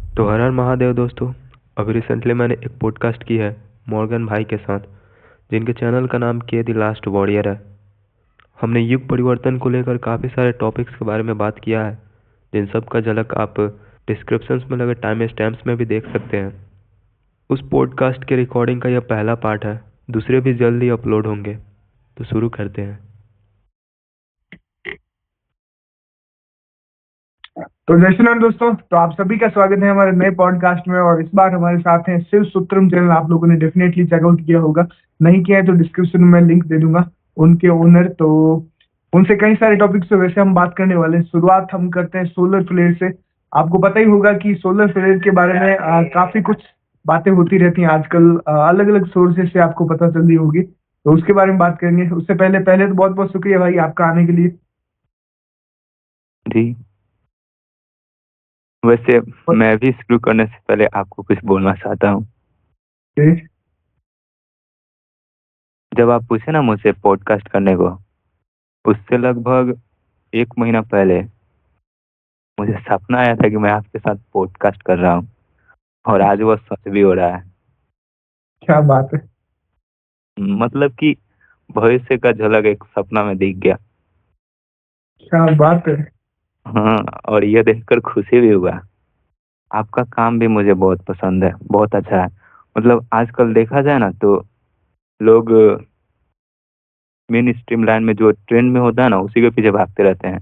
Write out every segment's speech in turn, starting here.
तो हर हर महादेव दोस्तों। अभी रिसेंटली मैंने एक पॉडकास्ट की है मॉर्गन भाई के साथ, जिनके चैनल का नाम के द लास्ट वॉरियर है। हमने युग परिवर्तन को लेकर काफ़ी सारे टॉपिक्स के बारे में बात किया है, जिन सब का झलक आप डिस्क्रिप्शंस में लगे टाइम स्टैम्प्स में भी देख सकते हैं। उस पॉडकास्ट के रिकॉर्डिंग का यह पहला पार्ट है, दूसरे भी जल्द ही अपलोड होंगे। तो शुरू करते हैं। तो जय श्री राम दोस्तों। तो आप सभी का स्वागत है हमारे नए पॉडकास्ट में। और इस बार हमारे साथ हैं शिव सूत्रम चैनल। आप लोगों ने डेफिनेटली चेकआउट किया होगा, नहीं किया है तो डिस्क्रिप्शन में लिंक दे दूंगा। उनके ओनर तो उनसे कई सारे टॉपिक्स पे वैसे हम बात करने वाले हैं। शुरुआत हम करते हैं सोलर फ्लेयर से। आपको पता ही होगा कि सोलर फ्लेयर के बारे में काफी कुछ बातें होती रहती हैं आजकल, अलग अलग सोर्सेज से आपको पता चल रही होगी। तो उसके बारे में बात करेंगे। उससे पहले पहले तो बहुत बहुत शुक्रिया भाई आपका आने के लिए। जी। वैसे मैं भी शुरू करने से पहले आपको कुछ बोलना चाहता हूँ। जब आप पूछे ना मुझसे पॉडकास्ट करने को, उससे लगभग 1 महीना पहले मुझे सपना आया था कि मैं आपके साथ पॉडकास्ट कर रहा हूँ, और आज वो सच भी हो रहा है। क्या बात है। मतलब कि भविष्य का झलक एक सपना में दिख गया। क्या बात है। हाँ, और ये देखकर खुशी भी हुआ। आपका काम भी मुझे बहुत पसंद है, बहुत अच्छा है। मतलब आजकल देखा जाए ना तो लोग मेन स्ट्रीम लाइन में जो ट्रेंड में होता है ना, उसी के पीछे भागते रहते हैं।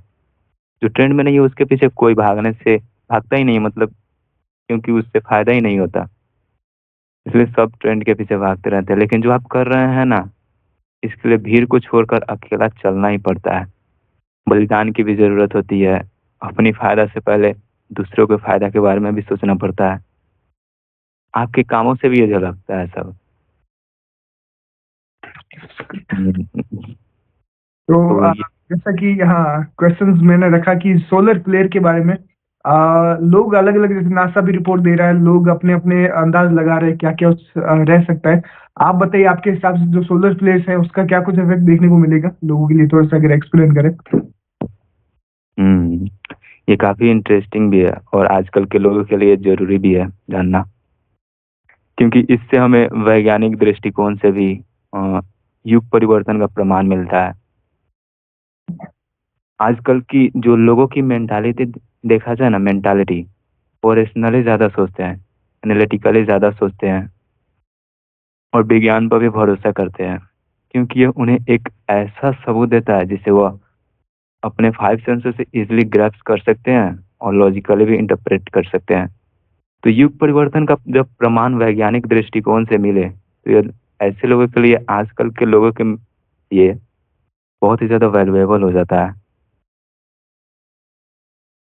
जो ट्रेंड में नहीं है उसके पीछे कोई भागता ही नहीं, मतलब क्योंकि उससे फायदा ही नहीं होता। इसलिए सब ट्रेंड के पीछे भागते रहते हैं। लेकिन जो आप कर रहे हैं ना, इसके लिए भीड़ को छोड़कर अकेला चलना ही पड़ता है। बलिदान की भी जरूरत होती है। अपनी फायदा से पहले दूसरों के फायदा के बारे में भी सोचना पड़ता है। आपके कामों से भी ये झलकता है सब। तो तो ये जैसा कि यहाँ क्वेश्चंस मैंने रखा कि सोलर प्लेयर के बारे में लोग अलग अलग, जैसे नासा भी रिपोर्ट दे रहा है, लोग अपने अपने अंदाज लगा रहे हैं क्या क्या रह सकता है। आप बताइए आपके हिसाब से जो सोलर प्लेयर्स है उसका क्या कुछ इफेक्ट देखने को मिलेगा लोगों के लिए, थोड़ा सा अगर एक्सप्लेन करें। हम्म ये काफी इंटरेस्टिंग भी है, और आजकल के लोगों के लिए जरूरी भी है जानना। क्योंकि इससे हमें वैज्ञानिक दृष्टिकोण से भी युग परिवर्तन का प्रमाण मिलता है। आजकल की जो लोगों की मेंटालिटी देखा जाए ना, मेंटालिटी वो रेशनली ज़्यादा सोचते हैं, एनालिटिकली ज़्यादा सोचते हैं, और विज्ञान पर भी भरोसा करते हैं। क्योंकि ये उन्हें एक ऐसा सबूत देता है जिसे वह अपने 5 सेंसर से इजिली ग्रैस्प कर सकते हैं और लॉजिकली भी इंटरप्रेट कर सकते हैं। तो युग परिवर्तन का जब प्रमाण वैज्ञानिक दृष्टिकोण से मिले, तो ये ऐसे लोगों के लिए, आजकल के लोगों के लिए बहुत ही ज़्यादा वैल्यूएबल हो जाता है।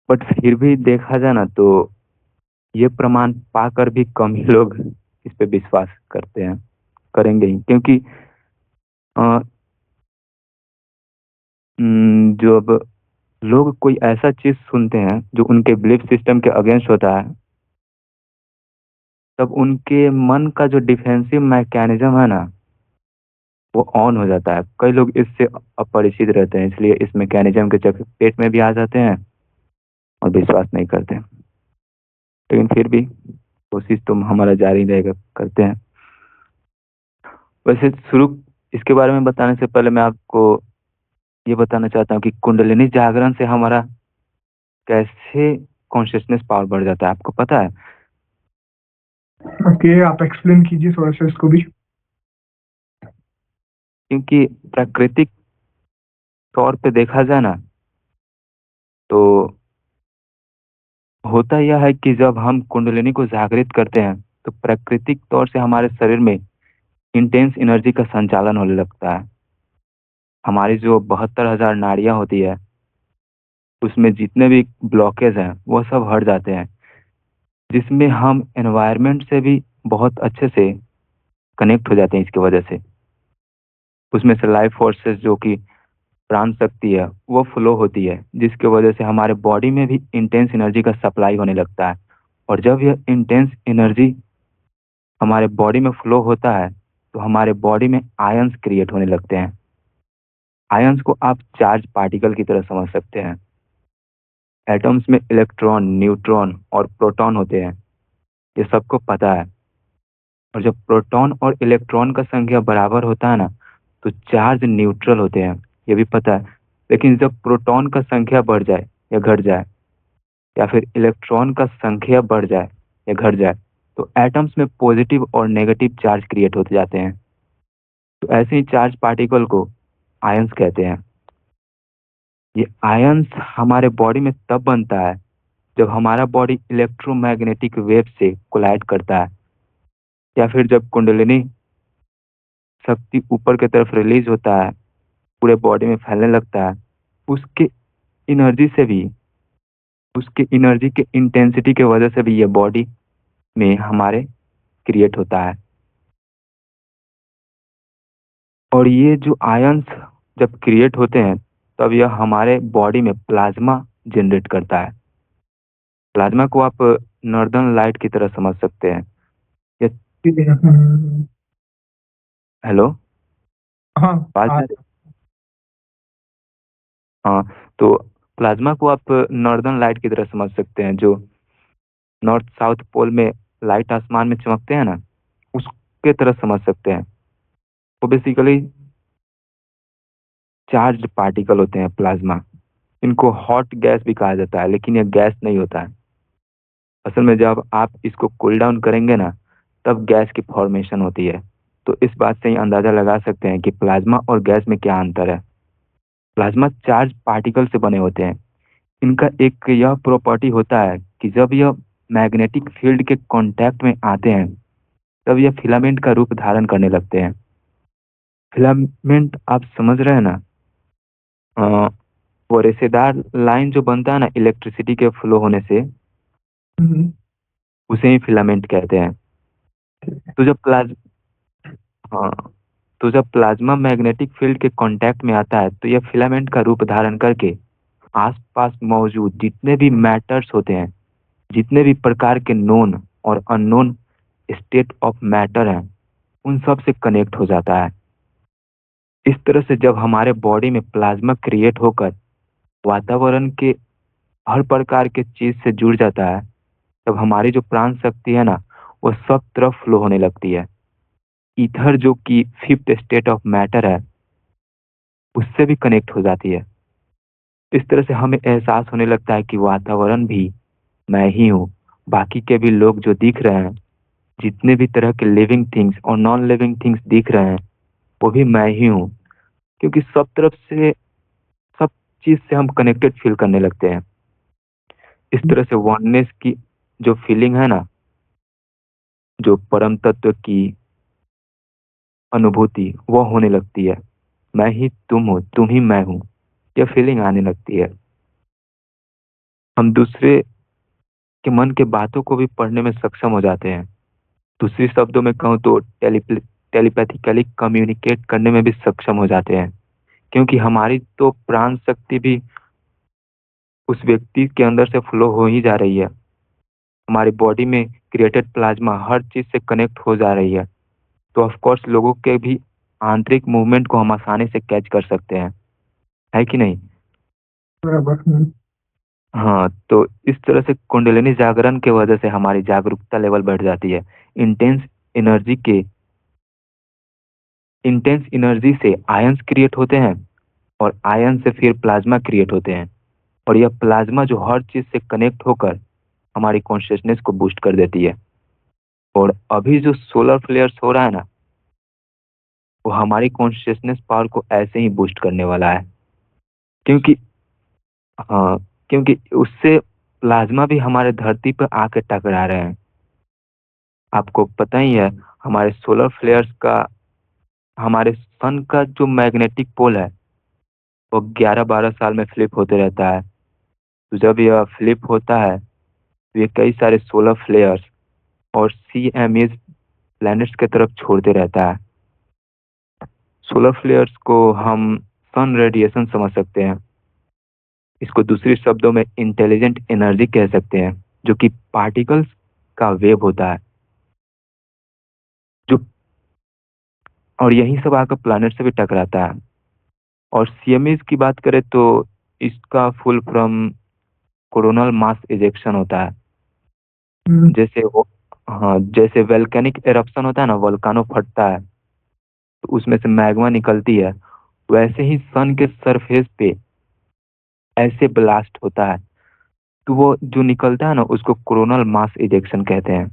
बट फिर भी देखा जाए ना तो ये प्रमाण पाकर भी कम ही लोग इस पे विश्वास करते हैं, करेंगे ही। क्योंकि अ, जब लोग कोई ऐसा चीज सुनते हैं जो उनके बिलीफ सिस्टम के अगेंस्ट होता है, तब उनके मन का जो डिफेंसिव मैकेनिज्म है ना, वो ऑन हो जाता है। कई लोग इससे अपरिचित रहते हैं, इसलिए इस मैकेनिज्म के चपेट में भी आ जाते हैं और विश्वास नहीं करते। लेकिन फिर भी कोशिश तो हमारा जारी रहेगा, करते हैं। वैसे शुरू इसके बारे में बताने से पहले मैं आपको ये बताना चाहता हूँ कि कुंडलिनी जागरण से हमारा कैसे कॉन्शियसनेस पावर बढ़ जाता है, आपको पता है? ओके, आप एक्सप्लेन कीजिए थोड़ा सा इसको भी। क्योंकि प्राकृतिक तौर पे देखा जाए ना तो होता यह है कि जब हम कुंडलिनी को जागृत करते हैं, तो प्राकृतिक तौर से हमारे शरीर में इंटेंस एनर्जी का संचालन होने लगता है। हमारी जो 72,000 नाड़ियां होती है, उसमें जितने भी ब्लॉकेज हैं वो सब हट जाते हैं, जिसमें हम एनवायरनमेंट से भी बहुत अच्छे से कनेक्ट हो जाते हैं। इसकी वजह से उसमें से लाइफ फोर्सेस, जो कि प्राण शक्ति है, वो फ्लो होती है, जिसकी वजह से हमारे बॉडी में भी इंटेंस एनर्जी का सप्लाई होने लगता है। और जब यह इंटेंस एनर्जी हमारे बॉडी में फ्लो होता है, तो हमारे बॉडी में आयंस क्रिएट होने लगते हैं। आयंस को आप चार्ज पार्टिकल की तरह समझ सकते हैं। एटम्स में इलेक्ट्रॉन, न्यूट्रॉन और प्रोटॉन होते हैं। ये सबको पता है। और जब प्रोटॉन और इलेक्ट्रॉन का संख्या बराबर होता है ना, तो चार्ज न्यूट्रल होते हैं, ये भी पता है। लेकिन जब प्रोटॉन का संख्या बढ़ जाए या घट जाए, या फिर इलेक्ट्रॉन का संख्या बढ़ जाए या घट जाए, तो एटम्स में पॉजिटिव और नेगेटिव चार्ज क्रिएट होते जाते हैं। तो ऐसे ही चार्ज पार्टिकल को आयंस कहते हैं। ये आयंस हमारे बॉडी में तब बनता है जब हमारा बॉडी इलेक्ट्रोमैग्नेटिक वेव से कोलाइड करता है, या फिर जब कुंडलिनी शक्ति ऊपर की तरफ रिलीज होता है, पूरे बॉडी में फैलने लगता है। उसके एनर्जी से भी, उसके एनर्जी के इंटेंसिटी के वजह से भी ये बॉडी में हमारे क्रिएट होता है। और ये जो आयंस जब क्रिएट होते हैं, तब यह हमारे बॉडी में प्लाज्मा जनरेट करता है। प्लाज्मा को आप नॉर्दर्न लाइट की तरह समझ सकते हैं। ये ठीक है। हेलो, हाँ आवाज हाँ। आ रही? हाँ, तो प्लाज्मा को आप नॉर्दर्न लाइट की तरह समझ सकते हैं। जो नॉर्थ साउथ पोल में लाइट आसमान में चमकते हैं ना, उसके तरह समझ सकते हैं। वो बेसिकली चार्ज पार्टिकल होते हैं प्लाज्मा। इनको हॉट गैस भी कहा जाता है, लेकिन यह गैस नहीं होता है। असल में जब आप इसको कूल डाउन करेंगे ना, तब गैस की फॉर्मेशन होती है। तो इस बात से ही अंदाजा लगा सकते हैं कि प्लाज्मा और गैस में क्या अंतर है। प्लाज्मा चार्ज पार्टिकल से बने होते हैं। इनका एक यह प्रॉपर्टी होता है कि जब यह मैग्नेटिक फील्ड के कांटेक्ट में आते हैं, तब यह फिलामेंट का रूप धारण करने लगते हैं। फिलामेंट आप समझ रहे हैं ना? अ, वो रेशेदार लाइन जो बनता है ना इलेक्ट्रिसिटी के फ्लो होने से, हम्म, उसे ही फिलामेंट कहते हैं। तो जब प्लाज हाँ, तो जब प्लाज्मा मैग्नेटिक फील्ड के कांटेक्ट में आता है, तो यह फिलामेंट का रूप धारण करके आसपास मौजूद जितने भी मैटर्स होते हैं, जितने भी प्रकार के नोन और अननोन स्टेट ऑफ मैटर हैं, उन सब से कनेक्ट हो जाता है। इस तरह से जब हमारे बॉडी में प्लाज्मा क्रिएट होकर वातावरण के हर प्रकार के चीज से जुड़ जाता है, तब हमारी जो प्राण शक्ति है ना, वो सब तरफ फ्लो होने लगती है। ईथर जो कि फिफ्थ स्टेट ऑफ मैटर है, उससे भी कनेक्ट हो जाती है। इस तरह से हमें एहसास होने लगता है कि वातावरण भी मैं ही हूँ। बाकी के भी लोग जो दिख रहे हैं, जितने भी तरह के लिविंग थिंग्स और नॉन लिविंग थिंग्स दिख रहे हैं, वो भी मैं ही हूँ। क्योंकि सब तरफ से, सब चीज से हम कनेक्टेड फील करने लगते हैं। इस तरह से वननेस की जो फीलिंग है ना, जो परम तत्व की अनुभूति, वो होने लगती है। मैं ही तुम हो, तुम ही मैं हूँ, यह फीलिंग आने लगती है। हम दूसरे के मन के बातों को भी पढ़ने में सक्षम हो जाते हैं। दूसरे शब्दों में कहूँ तो टेलीपैथिकली कम्युनिकेट करने में भी सक्षम हो जाते हैं। क्योंकि हमारी तो प्राण शक्ति भी उस व्यक्ति के अंदर से फ्लो हो ही जा रही है। हमारी बॉडी में क्रिएटेड प्लाज्मा हर चीज से कनेक्ट हो जा रही है। तो ऑफ कोर्स लोगों के भी आंतरिक मूवमेंट को हम आसानी से कैच कर सकते हैं, है कि नहीं? बराबर। हाँ, तो इस तरह से कुंडलिनी जागरण के वजह से हमारी जागरूकता लेवल बढ़ जाती है। इंटेंस एनर्जी के इंटेंस एनर्जी से आयंस क्रिएट होते हैं, और आयन से फिर प्लाज्मा क्रिएट होते हैं। और यह प्लाज्मा जो हर चीज से कनेक्ट होकर हमारी कॉन्शियसनेस को बूस्ट कर देती है। और अभी जो सोलर फ्लेयर्स हो रहा है ना, वो हमारी कॉन्शियसनेस पावर को ऐसे ही बूस्ट करने वाला है। क्योंकि हाँ, क्योंकि उससे प्लाज्मा भी हमारे धरती पर आके टकरा रहे हैं। आपको पता ही है, हमारे सोलर फ्लेयर्स का, हमारे सन का जो मैग्नेटिक पोल है, वो 11-12 साल में फ्लिप होते रहता है। तो जब यह फ्लिप होता है, तो ये कई सारे सोलर फ्लेयर्स और CMEs प्लैनेट्स की तरफ छोड़ते रहता है। सोलर फ्लेयर्स को हम सन रेडिएशन समझ सकते हैं। इसको दूसरे शब्दों में इंटेलिजेंट एनर्जी कह सकते हैं, जो कि पार्टिकल्स का वेव होता है, जो और यही सब आकर प्लैनेट से भी टकराता है। और CMEs की बात करें तो इसका full form coronal mass ejection होता है। हम्म, जैसे वो हाँ, जैसे वोल्केनिक एरप्शन होता है ना, वोल्कानो फटता है तो उसमें से मैग्मा निकलती है, वैसे ही सन के सरफेस पे ऐसे ब्लास्ट होता है, तो वो जो निकलता है ना उसको कोरोनल मास इजेक्शन कहते हैं।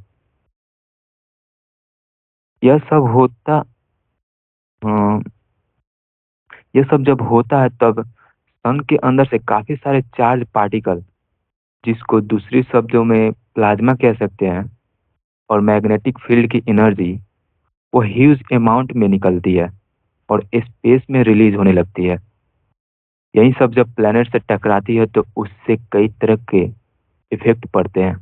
यह सब होता अ, यह सब जब होता है तब सन के अंदर से काफी सारे चार्ज पार्टिकल, जिसको दूसरी शब्दों में प्लाज्मा कह सकते हैं, और मैग्नेटिक फील्ड की एनर्जी वो ह्यूज अमाउंट में निकलती है और स्पेस में रिलीज होने लगती है। यही सब जब प्लेनेट से टकराती है तो उससे कई तरह के इफेक्ट पड़ते हैं।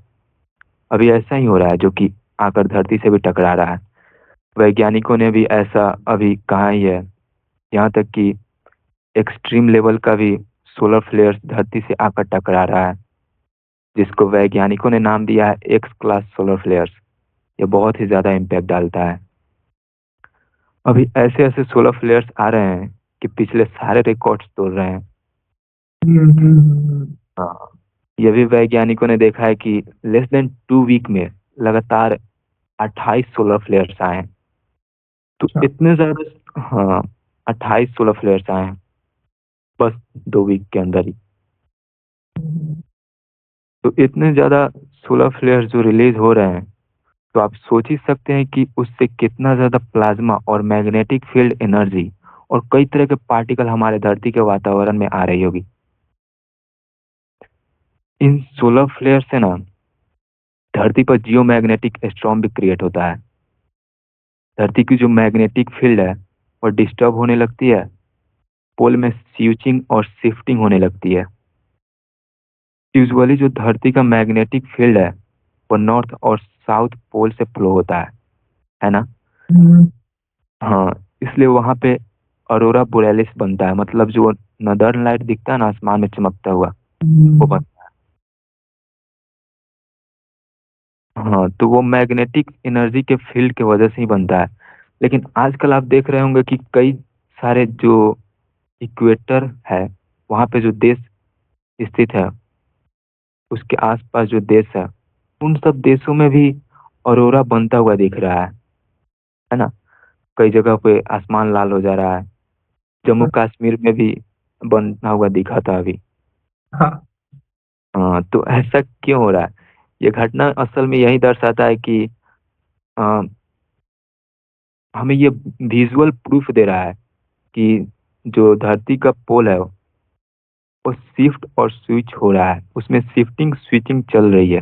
अभी ऐसा ही हो रहा है जो कि आकर धरती से भी टकरा रहा है। वैज्ञानिकों ने भी ऐसा अभी कहा ही है। यहाँ तक कि एक्सट्रीम लेवल का भी सोलर फ्लेयर धरती से आकर टकरा रहा है, जिसको वैज्ञानिकों ने नाम दिया है एक्स क्लास सोलर फ्लेयर्स। ये बहुत ही ज्यादा इम्पैक्ट डालता है। अभी ऐसे ऐसे सोलर फ्लेयर्स आ रहे हैं कि पिछले सारे रिकॉर्ड्स तोड़ रहे हैं। हाँ, ये भी वैज्ञानिकों ने देखा है कि लेस देन 2 वीक में लगातार 28 सोलर फ्लेयर्स आए हैं। तो अच्छा। इतने ज्यादा, हाँ, 28 सोलर फ्लेयर्स आए हैं बस 2 वीक के अंदर ही। तो इतने ज्यादा सोलर फ्लेयर्स जो रिलीज हो रहे हैं, तो आप सोच ही सकते हैं कि उससे कितना ज्यादा प्लाज्मा और मैग्नेटिक फील्ड एनर्जी और कई तरह के पार्टिकल हमारे धरती के वातावरण में आ रही होगी। इन सोलर फ्लेयर से ना धरती पर जियो मैग्नेटिक स्टॉर्म भी क्रिएट होता है। धरती की जो मैग्नेटिक फील्ड है वो डिस्टर्ब होने लगती है, पोल में स्विचिंग और शिफ्टिंग होने लगती है। यूजुअली जो धरती का मैग्नेटिक फील्ड है वो नॉर्थ और साउथ पोल से फ्लो होता है ना। हाँ, इसलिए वहां पे अरोरा बोrealis बनता है, मतलब जो नदर्न लाइट दिखता है ना आसमान में चमकता हुआ, वो बनता है। हाँ, तो वो मैग्नेटिक एनर्जी के फील्ड के वजह से ही बनता है। लेकिन आजकल आप देख रहे होंगे कि कई सारे जो इक्वेटर है, वहाँ पे जो देश स्थित है, उसके आसपास जो देश है, उन सब देशों में भी अरोरा बनता हुआ दिख रहा है ना। कई जगह पे आसमान लाल हो जा रहा है। जम्मू कश्मीर में भी बना हुआ दिखा था अभी। हाँ। हाँ, तो ऐसा क्यों हो रहा है? ये घटना असल में यही दर्शाता है कि अ, हमें ये विजुअल प्रूफ दे रहा है कि जो धरती का पोल है वो शिफ्ट और स्विच हो रहा है, उसमें शिफ्टिंग स्विचिंग चल रही है।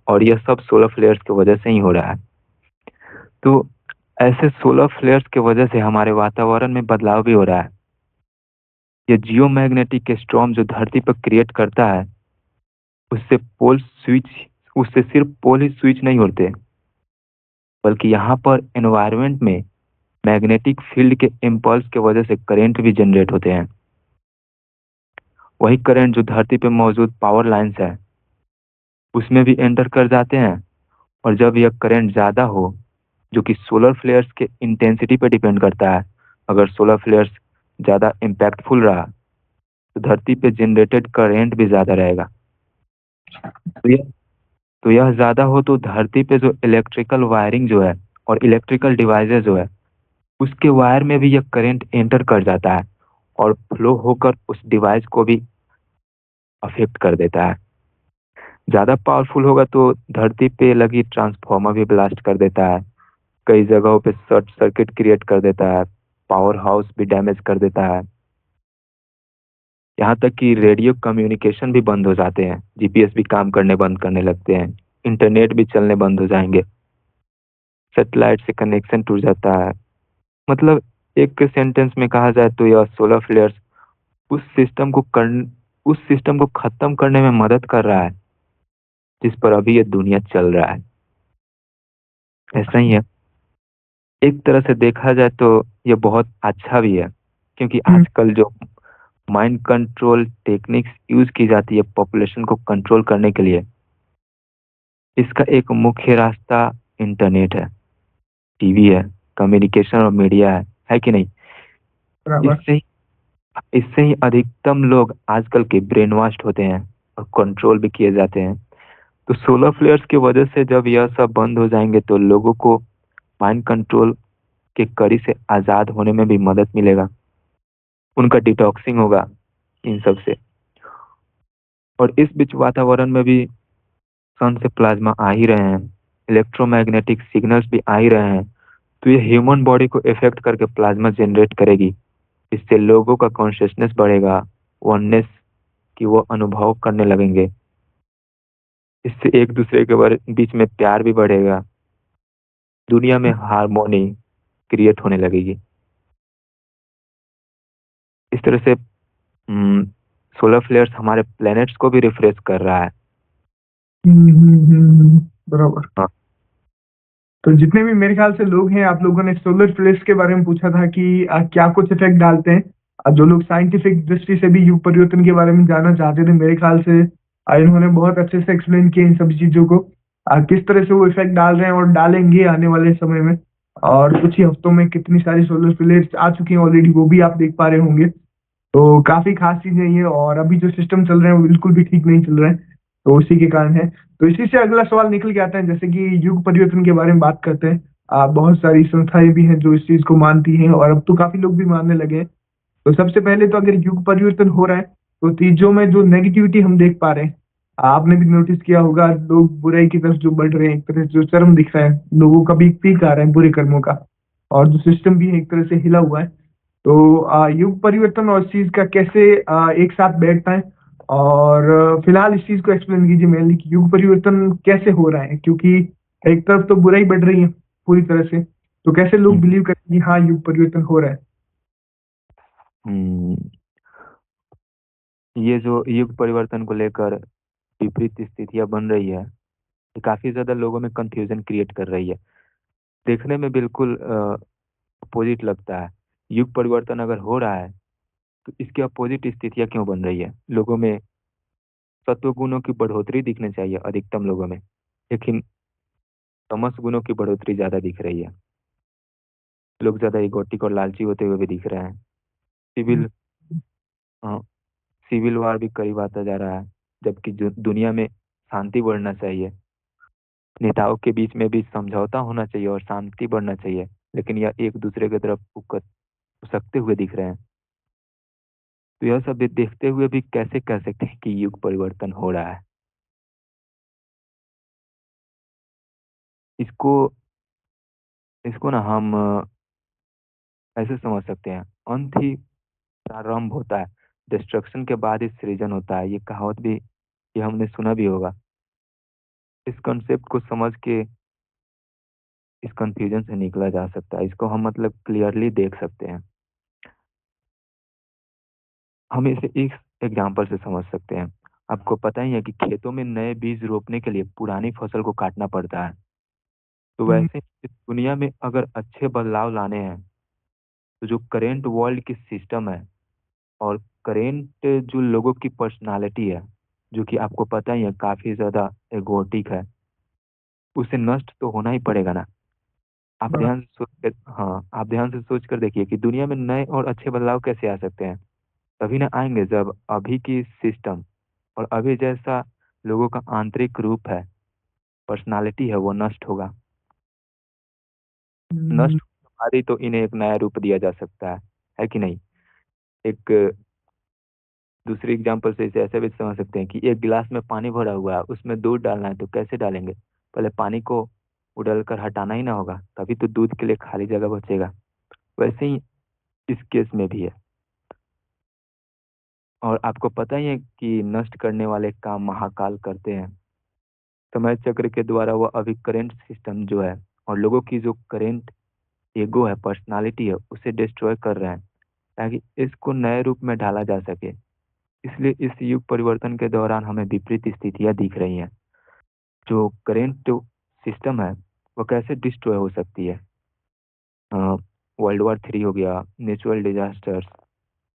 और यह सब सोलर फ्लेयर्स की वजह से ही हो रहा है। तो ऐसे सोलर फ्लेयर्स की वजह से हमारे वातावरण में बदलाव भी हो रहा है। ये जियो मैग्नेटिक स्टॉर्म जो धरती पर क्रिएट करता है, उससे पोल स्विच उससे सिर्फ पोल ही स्विच नहीं होते, बल्कि यहाँ पर एनवायरनमेंट में मैग्नेटिक फील्ड के इम्पल्स के वजह से करंट भी जनरेट होते हैं। वही करंट जो धरती पे मौजूद पावर लाइंस है उसमें भी एंटर कर जाते हैं। और जब यह करंट ज़्यादा हो, जो कि सोलर फ्लेयर्स के इंटेंसिटी पर डिपेंड करता है, अगर सोलर फ्लेयर्स ज़्यादा इम्पैक्टफुल रहा तो धरती पे जनरेटेड करंट भी ज़्यादा रहेगा। तो यह ज़्यादा हो तो धरती पे जो इलेक्ट्रिकल वायरिंग जो है और इलेक्ट्रिकल डिवाइसेस जो है, उसके वायर में भी यह करंट एंटर कर जाता है और फ्लो होकर उस डिवाइस को भी अफेक्ट कर देता है। ज़्यादा पावरफुल होगा तो धरती पे लगी ट्रांसफार्मर भी ब्लास्ट कर देता है, कई जगहों पे शॉर्ट सर्किट क्रिएट कर देता है, पावर हाउस भी डैमेज कर देता है। यहाँ तक कि रेडियो कम्युनिकेशन भी बंद हो जाते हैं, जीपीएस भी काम करने बंद करने लगते हैं, इंटरनेट भी चलने बंद हो जाएंगे, सैटेलाइट से कनेक्शन टूट जाता है। मतलब एक के सेंटेंस में कहा जाए तो यह सोलर फ्लेयर्स उस सिस्टम को कर उस सिस्टम को खत्म करने में मदद कर रहा है जिस पर अभी ये दुनिया चल रहा है। ऐसा ही है। एक तरह से देखा जाए तो ये बहुत अच्छा भी है, क्योंकि आजकल जो माइंड कंट्रोल टेक्निक्स यूज की जाती है पॉपुलेशन को कंट्रोल करने के लिए, इसका एक मुख्य रास्ता इंटरनेट है, टीवी है, कम्युनिकेशन और मीडिया है कि नहीं? बराबर। इससे ही इससे ही अधिकतम लोग आजकल के ब्रेन वॉश्ड होते हैं और कंट्रोल भी किए जाते हैं। तो सोलर फ्लेयर्स की वजह से जब यह सब बंद हो जाएंगे तो लोगों को माइंड कंट्रोल के कड़ी से आज़ाद होने में भी मदद मिलेगा, उनका डिटॉक्सिंग होगा इन सब से। और इस बीच वातावरण में भी सन से प्लाज्मा आ ही रहे हैं, इलेक्ट्रोमैग्नेटिक सिग्नल्स भी आ ही रहे हैं, तो ये ह्यूमन बॉडी को इफेक्ट करके प्लाज्मा जनरेट करेगी। इससे लोगों का कॉन्शियसनेस बढ़ेगा, वननेस की वो अनुभव करने लगेंगे। इससे एक दूसरे के बीच में प्यार भी बढ़ेगा, दुनिया में हार्मोनी क्रिएट होने लगेगी। इस तरह से सोलर फ्लेयर्स हमारे प्लैनेट्स को भी रिफ्रेश कर रहा है। बराबर। हाँ। तो जितने भी मेरे ख्याल से लोग हैं, आप लोगों ने सोलर फ्लेयर्स के बारे में पूछा था कि क्या कुछ इफेक्ट डालते हैं। जो लोग साइंटिफिक दृष्टि से भी युग परिवर्तन के बारे में जानना चाहते थे, मेरे ख्याल से इन्होंने बहुत अच्छे से एक्सप्लेन किया इन सभी चीजों को, किस तरह से वो इफेक्ट डाल रहे हैं और डालेंगे आने वाले समय में। और कुछ ही हफ्तों में कितनी सारी सोलर फ्लेयर्स आ चुकी हैं ऑलरेडी, वो भी आप देख पा रहे होंगे। तो काफी खास चीजें ये, और अभी जो सिस्टम चल रहे हैं वो बिल्कुल भी ठीक नहीं चल रहे हैं, तो उसी के कारण है। तो इसी से अगला सवाल निकल के आता है, जैसे कि युग परिवर्तन के बारे में बात करते हैं। बहुत सारी संस्थाएं भी हैं जो इस चीज को मानती हैं, और अब तो काफी लोग भी मानने लगे हैं। तो सबसे पहले तो अगर युग परिवर्तन हो रहा है, तो चीजों में जो नेगेटिविटी हम देख पा रहे हैं, आपने भी नोटिस किया होगा, लोग बुराई की तरफ जो बढ़ रहे हैं, एक तरह से जो चरम दिख रहा है, लोगों का भी एक पीक आ रहा है बुरे कर्मों का, और जो सिस्टम भी है एक तरह से हिला हुआ है। तो युग परिवर्तन और इस चीज का कैसे एक साथ बैठता है, और फिलहाल इस चीज को एक्सप्लेन कीजिए मेनली कि युग परिवर्तन कैसे हो रहा है, क्योंकि एक तरफ तो बुराई बढ़ रही है पूरी तरह से, तो कैसे लोग हम्म, बिलीव करें कि हाँ युग परिवर्तन हो रहा है। हम्म, ये जो युग परिवर्तन को लेकर विपरीत स्थितियां बन रही है, ये काफी ज्यादा लोगों में कंफ्यूजन क्रिएट कर रही है। देखने में बिल्कुल अपोजिट लगता है। युग परिवर्तन अगर हो रहा है तो इसके अपोजिट स्थितियां क्यों बन रही है? लोगों में सत्व गुणों की बढ़ोतरी दिखनी चाहिए अधिकतम लोगों में, लेकिन तमस गुणों की बढ़ोतरी ज्यादा दिख रही है। लोग ज्यादा इगोटिक और लालची होते हुए भी दिख रहे हैं। सिविल हाँ, सिविल वार भी करीब आता जा रहा है, जबकि दुनिया में शांति बढ़ना चाहिए, नेताओं के बीच में भी समझौता होना चाहिए और शांति बढ़ना चाहिए, लेकिन यह एक दूसरे की तरफ उकसकते हुए दिख रहे हैं। तो यह सब भी देखते हुए भी कैसे कह सकते हैं कि युग परिवर्तन हो रहा है? इसको इसको ना हम ऐसे समझ सकते हैं, अंत ही प्रारंभ होता है, डिस्ट्रक्शन के बाद ही सृजन होता है। ये कहावत भी, ये हमने सुना भी होगा। इस कॉन्सेप्ट को समझ के इस कंफ्यूजन से निकला जा सकता है, इसको हम मतलब क्लियरली देख सकते हैं। हम इसे इस एग्जाम्पल से समझ सकते हैं। आपको पता ही है कि खेतों में नए बीज रोपने के लिए पुरानी फसल को काटना पड़ता है। तो हम्म, वैसे इस दुनिया में अगर अच्छे बदलाव लाने हैं, तो जो करेंट वर्ल्ड की सिस्टम है और करेंट जो लोगों की पर्सनालिटी है, जो कि आपको पता ही है काफी ज्यादा एगोटिक है, उसे नष्ट तो होना ही पड़ेगा ना। आप हाँ। ध्यान से सोच कर, हाँ, आप ध्यान से सोच कर देखिए कि दुनिया में नए और अच्छे बदलाव कैसे आ सकते हैं। तभी ना आएंगे जब अभी की सिस्टम और अभी जैसा लोगों का आंतरिक रूप है, पर्सनालिटी है, वो नष्ट होगा। हम्म, नष्ट होने के बाद ही तो इन्हें एक नया रूप दिया जा सकता है कि नहीं? एक दूसरी एग्जांपल से इसे ऐसे भी समझ सकते हैं कि एक गिलास में पानी भरा हुआ है, उसमें दूध डालना है तो कैसे डालेंगे? पहले पानी को उड़ल कर हटाना ही ना होगा, तभी तो दूध के लिए खाली जगह बचेगा। वैसे ही इस केस में भी है। और आपको पता ही है कि नष्ट करने वाले काम महाकाल करते हैं। समय चक्र के द्वारा वह अभी करेंट सिस्टम जो है और लोगों की जो करेंट ईगो है, पर्सनालिटी है, उसे डिस्ट्रॉय कर रहे हैं, ताकि इसको नए रूप में ढाला जा सके। इसलिए इस युग परिवर्तन के दौरान हमें विपरीत स्थितियां दिख रही हैं। जो करेंट सिस्टम है वो कैसे डिस्ट्रॉय हो सकती है? वर्ल्ड वॉर 3 हो गया, नेचुरल डिजास्टर्स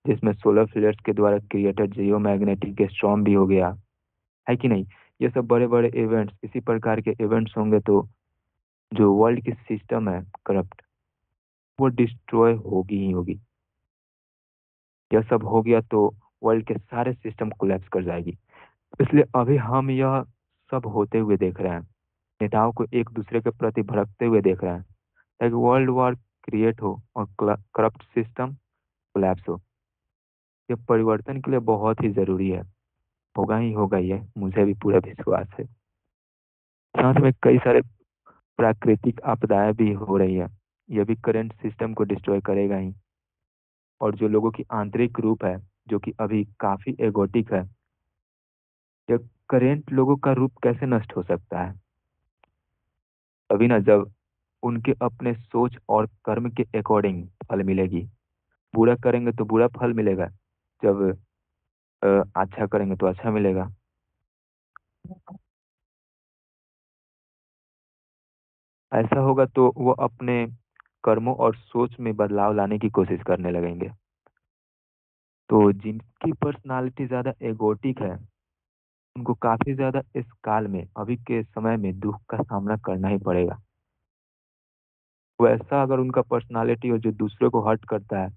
जिसमें सोलर फ्लेयर्स के द्वारा क्रिएटेड जियो मैग्नेटिक स्टॉर्म भी हो गया, है कि नहीं? ये सब बड़े बड़े इवेंट्स, इसी प्रकार के इवेंट्स होंगे तो जो वर्ल्ड की सिस्टम है करप्ट, वो डिस्ट्रॉय होगी ही होगी। यह सब हो गया तो वर्ल्ड के सारे सिस्टम कोलैप्स कर जाएगी। इसलिए अभी हम यह सब होते हुए देख रहे हैं। नेताओं को एक दूसरे के प्रति भड़कते हुए देख रहे हैं ताकि वर्ल्ड वॉर क्रिएट हो और करप्ट सिस्टम कोलैप्स हो। ये परिवर्तन के लिए बहुत ही जरूरी है। होगा ही होगा, ये मुझे भी पूरा विश्वास है। साथ में कई सारे प्राकृतिक आपदाएं भी हो रही है। ये भी करंट सिस्टम को डिस्ट्रॉय करेगा ही। और जो लोगों की आंतरिक रूप है, जो कि अभी काफी एगोटिक है, ये करेंट लोगों का रूप कैसे नष्ट हो सकता है? तभी ना जब उनके अपने सोच और कर्म के अकॉर्डिंग फल मिलेगी। बुरा करेंगे तो बुरा फल मिलेगा, जब अच्छा करेंगे तो अच्छा मिलेगा। ऐसा होगा तो वो अपने कर्मों और सोच में बदलाव लाने की कोशिश करने लगेंगे। तो जिनकी पर्सनालिटी ज्यादा एगोटिक है, उनको काफी ज्यादा इस काल में, अभी के समय में दुख का सामना करना ही पड़ेगा। वैसा अगर उनका पर्सनालिटी हो जो दूसरों को हर्ट करता है,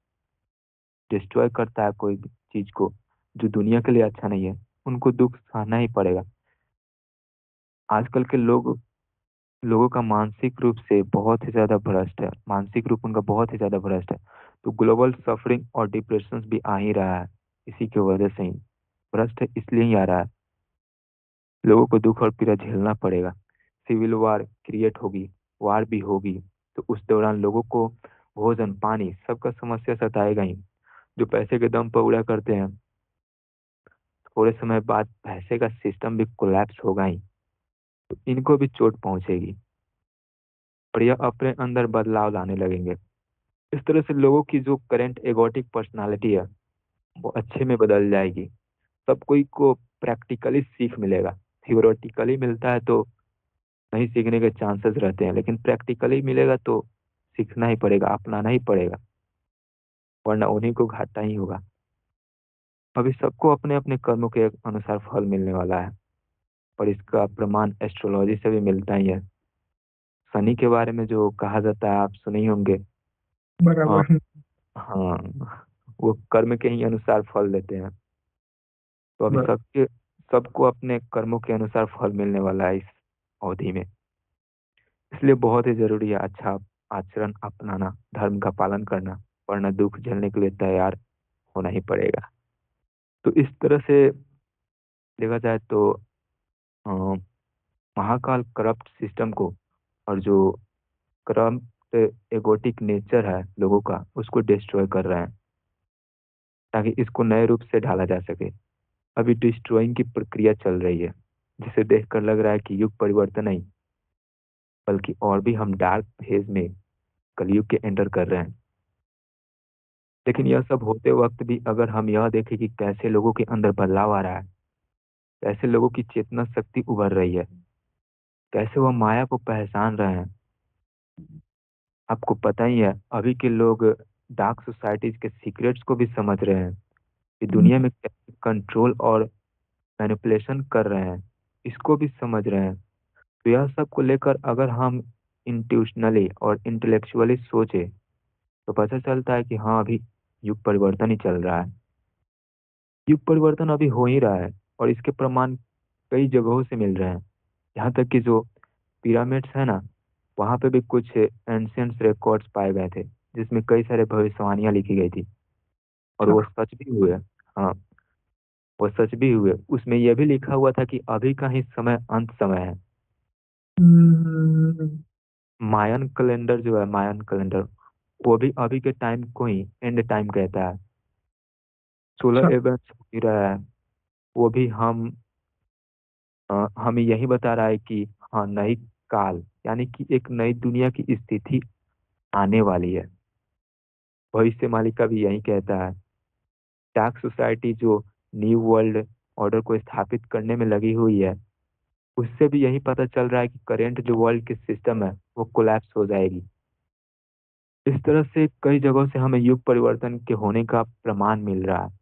डिस्ट्रॉय करता है कोई भी चीज को जो दुनिया के लिए अच्छा नहीं है, उनको दुख सहना ही पड़ेगा। आजकल के लोगों का मानसिक रूप से बहुत ही ज्यादा भ्रष्ट है। मानसिक रूप उनका बहुत ही ज्यादा भ्रष्ट है। तो ग्लोबल सफरिंग और डिप्रेशन भी आ ही रहा है, इसी की वजह से ही। भ्रष्ट है इसलिए ही आ रहा है। लोगों को दुख और पीड़ा झेलना पड़ेगा। सिविल वार क्रिएट होगी, वार भी होगी, तो उस दौरान लोगों को भोजन पानी सबका समस्या सताएगा ही। जो पैसे के दम पर उड़ा करते हैं, थोड़े समय बाद पैसे का सिस्टम भी कोलैप्स होगा ही। तो इनको भी चोट पहुंचेगी और यह अपने अंदर बदलाव लाने लगेंगे। इस तरह से लोगों की जो करंट एगोटिक पर्सनालिटी है, वो अच्छे में बदल जाएगी। सब कोई को प्रैक्टिकली सीख मिलेगा। थियोरेटिकली मिलता है तो नहीं सीखने के चांसेस रहते हैं, लेकिन प्रैक्टिकली मिलेगा तो सीखना ही पड़ेगा, अपनाना ही पड़ेगा, वरना उन्हीं को घाटा ही होगा। अभी सबको अपने अपने कर्मों के अनुसार फल मिलने वाला है, और इसका प्रमाण एस्ट्रोलॉजी से भी मिलता ही है। शनि के बारे में जो कहा जाता है, आप सुने ही होंगे। हाँ, बराबर। हाँ, वो कर्म के ही अनुसार फल देते हैं। तो अभी बर- सबको अपने कर्मों के अनुसार फल मिलने वाला है इस अवधि में। इसलिए बहुत ही जरूरी है अच्छा आचरण अपनाना, धर्म का पालन करना, वरना दुख झेलने के लिए तैयार होना ही पड़ेगा। तो इस तरह से देखा जाए तो अ, महाकाल करप्ट सिस्टम को, और जो करप्ट एगोटिक नेचर है लोगों का, उसको डिस्ट्रॉय कर रहे हैं ताकि इसको नए रूप से ढाला जा सके। अभी डिस्ट्रॉइंग की प्रक्रिया चल रही है, जिसे देखकर लग रहा है कि युग परिवर्तन नहीं, बल्कि और भी हम डार्क फेज में कलयुग के एंटर कर रहे हैं। लेकिन यह सब होते वक्त भी अगर हम यह देखें कि कैसे लोगों के अंदर बदलाव आ रहा है, कैसे लोगों की चेतना शक्ति उभर रही है, कैसे वह माया को पहचान रहे हैं। आपको पता ही है, अभी के लोग डार्क सोसाइटीज के सीक्रेट्स को भी समझ रहे हैं कि दुनिया में कैसे कंट्रोल और मैनिपुलेशन कर रहे हैं, इसको भी समझ रहे हैं। तो यह सब को लेकर अगर हम इंट्यूशनली और इंटेलेक्चुअली सोचे, तो पता चलता है कि हाँ, अभी युग परिवर्तन ही चल रहा है। युग परिवर्तन अभी हो ही रहा है, और इसके प्रमाण कई जगहों से मिल रहे हैं। यहाँ तक कि जो पिरामिड्स है ना, वहाँ पे भी कुछ एंशियंट रिकॉर्ड्स पाए गए थे, जिसमें कई सारे भविष्यवाणियां लिखी गई थी, और वो अच्छा। सच भी हुए। हाँ, वो सच भी हुए। उसमें यह भी लिखा हुआ था कि अभी का ही समय अंत समय है। हम्म, मायन कैलेंडर जो है, मायन कैलेंडर, वो भी अभी के टाइम को ही एंड टाइम कहता है। अच्छा। सोलर इवेंट्स हो ही रहा है, वो भी हमें यही बता रहा है कि हाँ, नई काल यानी कि एक नई दुनिया की स्थिति आने वाली है। भविष्य मालिका भी यही कहता है। डार्क सोसाइटी जो न्यू वर्ल्ड ऑर्डर को स्थापित करने में लगी हुई है, उससे भी यही पता चल रहा है कि करेंट जो वर्ल्ड की सिस्टम है, वो कोलैप्स हो जाएगी। इस तरह से कई जगहों से हमें युग परिवर्तन के होने का प्रमाण मिल रहा है।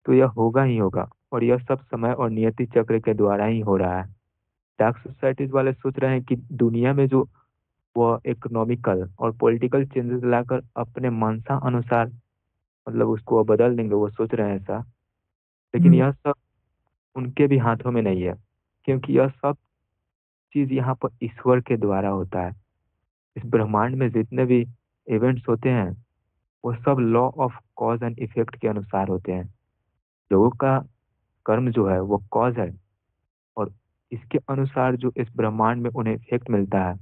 तो यह होगा ही होगा, और यह सब समय और नियति चक्र के द्वारा ही हो रहा है। डार्क सोसाइटीज वाले सोच रहे हैं कि दुनिया में जो वह इकोनॉमिकल और पॉलिटिकल चेंजेस लाकर अपने मनसा अनुसार, मतलब उसको वो बदल देंगे, वो सोच रहे हैं ऐसा। लेकिन हम्म, यह सब उनके भी हाथों में नहीं है, क्योंकि यह सब चीज यहाँ पर ईश्वर के द्वारा होता है। इस ब्रह्मांड में जितने भी इवेंट्स होते हैं वो सब law of cause and effect के अनुसार होते हैं। लोगों का कर्म जो है वो कॉज है, और इसके अनुसार जो इस ब्रह्मांड में उन्हें इफेक्ट मिलता है।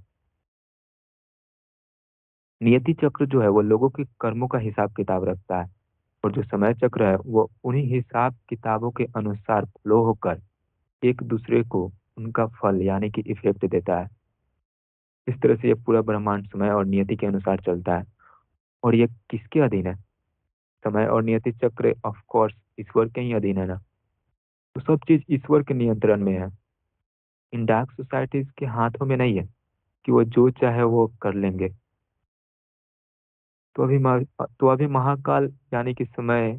नियति चक्र जो है वो लोगों के कर्मों का हिसाब किताब रखता है, और जो समय चक्र है वो उन्हीं हिसाब किताबों के अनुसार फ्लो होकर एक दूसरे को उनका फल यानी कि इफेक्ट देता है। इस तरह से ये पूरा ब्रह्मांड समय और नियति के अनुसार चलता है। और ये किसके अधीन है? समय और नियति चक्र ऑफ कोर्स ईश्वर के ही अधीन है ना। तो सब चीज ईश्वर के नियंत्रण में है। इन डार्क सोसाइटीज के हाथों में नहीं है कि वो जो चाहे वो कर लेंगे। तो अभी महाकाल यानी कि समय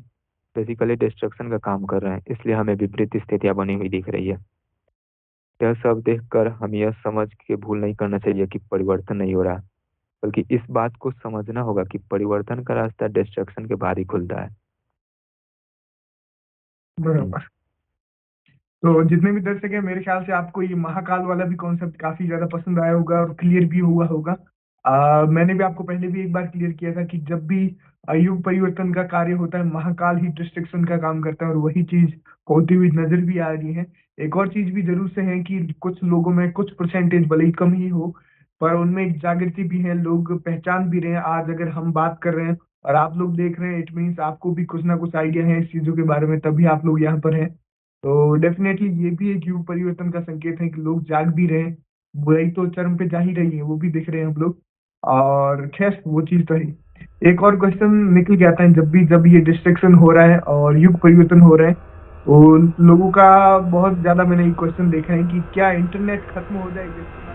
बेसिकली डिस्ट्रक्शन का काम कर रहे हैं, इसलिए हमें विपरीत स्थितियां बनी हुई दिख रही है। यह सब देखकर हम यह समझ के भूल नहीं करना चाहिए कि परिवर्तन नहीं हो रहा, बल्कि इस बात को समझना होगा कि परिवर्तन का रास्ता डिस्ट्रक्शन के बाद ही खुलता है। बराबर। तो जितने भी दर्शक हैं, मेरे ख्याल से आपको ये महाकाल वाला भी कॉन्सेप्ट काफी ज्यादा पसंद आया होगा और क्लियर भी हुआ होगा। मैंने भी आपको पहले भी एक बार क्लियर किया था कि जब भी युग परिवर्तन का कार्य होता है, महाकाल ही डिस्ट्रक्शन का काम करता है, और वही चीज होती हुई नजर भी आ रही है। एक और चीज भी जरूर से है कि कुछ लोगों में कुछ परसेंटेज भले ही कम ही हो, पर उनमें एक जागृति भी है, लोग पहचान भी रहे हैं। आज अगर हम बात कर रहे हैं और आप लोग देख रहे हैं, इट मीन्स आपको भी कुछ ना कुछ आइडिया है इस चीजों के बारे में, तभी आप लोग यहाँ पर हैं। तो डेफिनेटली ये भी एक युग परिवर्तन का संकेत है कि लोग जाग भी रहे हैं। बुराई तो चरम पे जा ही रही है, वो भी देख रहे हैं हम लोग। और खैर वो चीज तो है। एक और क्वेश्चन निकल के आता है, जब ये डिस्ट्रक्शन हो रहा है और युग परिवर्तन हो रहा है, तो लोगों का बहुत ज्यादा मैंने एक क्वेश्चन देखा है कि क्या इंटरनेट खत्म हो जाएगा?